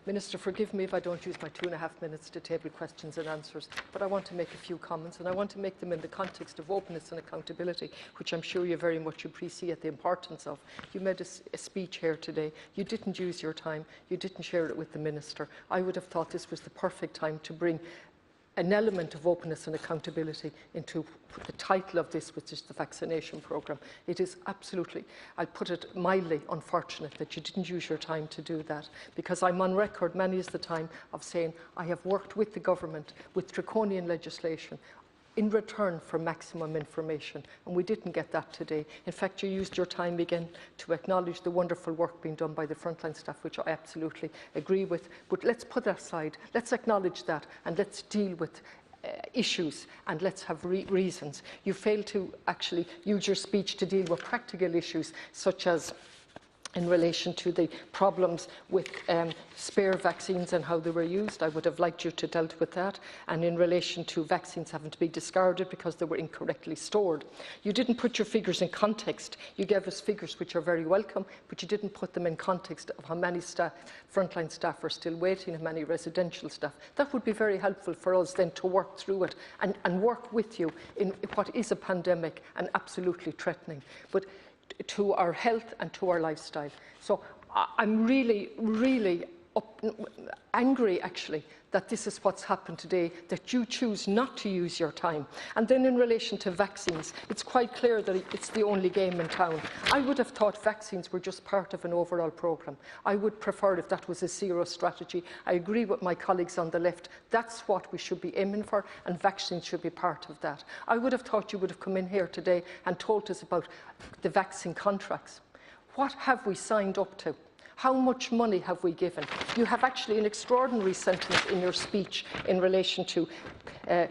Minister, forgive me if I don't use my 2.5 minutes to table questions and answers, but I want to make a few comments, and I want to make them in the context of openness and accountability, which I'm sure you very much appreciate the importance of. You made a speech here today. You didn't use your time. You didn't share it with the Minister. I would have thought this was the perfect time to bring an element of openness and accountability into the title of this, which is the vaccination programme. It is absolutely, I'll put it mildly, unfortunate that you didn't use your time to do that, because I'm on record many is the time of saying I have worked with the government with draconian legislation in return for maximum information, and we didn't get that today. In fact, you used your time again to acknowledge the wonderful work being done by the frontline staff, which I absolutely agree with. But let's put that aside, let's acknowledge that, and let's deal with issues, and let's have reasons. You failed to actually use your speech to deal with practical issues, such as in relation to the problems with spare vaccines and how they were used. I would have liked you to dealt with that. And in relation to vaccines having to be discarded because they were incorrectly stored. You didn't put your figures in context. You gave us figures which are very welcome, but you didn't put them in context of how many frontline staff are still waiting and many residential staff. That would be very helpful for us then to work through it and work with you in what is a pandemic and absolutely threatening. But to our health and to our lifestyle. So I'm really, really angry, actually, that this is what's happened today, that you choose not to use your time. And then in relation to vaccines, it's quite clear that it's the only game in town. I would have thought vaccines were just part of an overall programme. I would prefer if that was a zero strategy. I agree with my colleagues on the left. That's what we should be aiming for, and vaccines should be part of that. I would have thought you would have come in here today and told us about the vaccine contracts. What have we signed up to? How much money have we given? You have actually an extraordinary sentence in your speech in relation to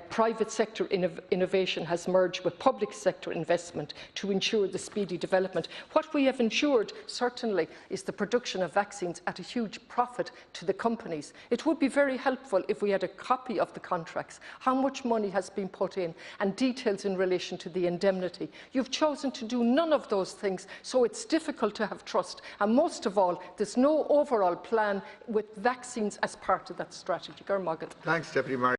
private sector innovation has merged with public sector investment to ensure the speedy development. What we have ensured, certainly, is the production of vaccines at a huge profit to the companies. It would be very helpful if we had a copy of the contracts, how much money has been put in, and details in relation to the indemnity. You've chosen to do none of those things, so it's difficult to have trust. And most of all, there's no overall plan with vaccines as part of that strategy. Thanks, Deputy Mayor.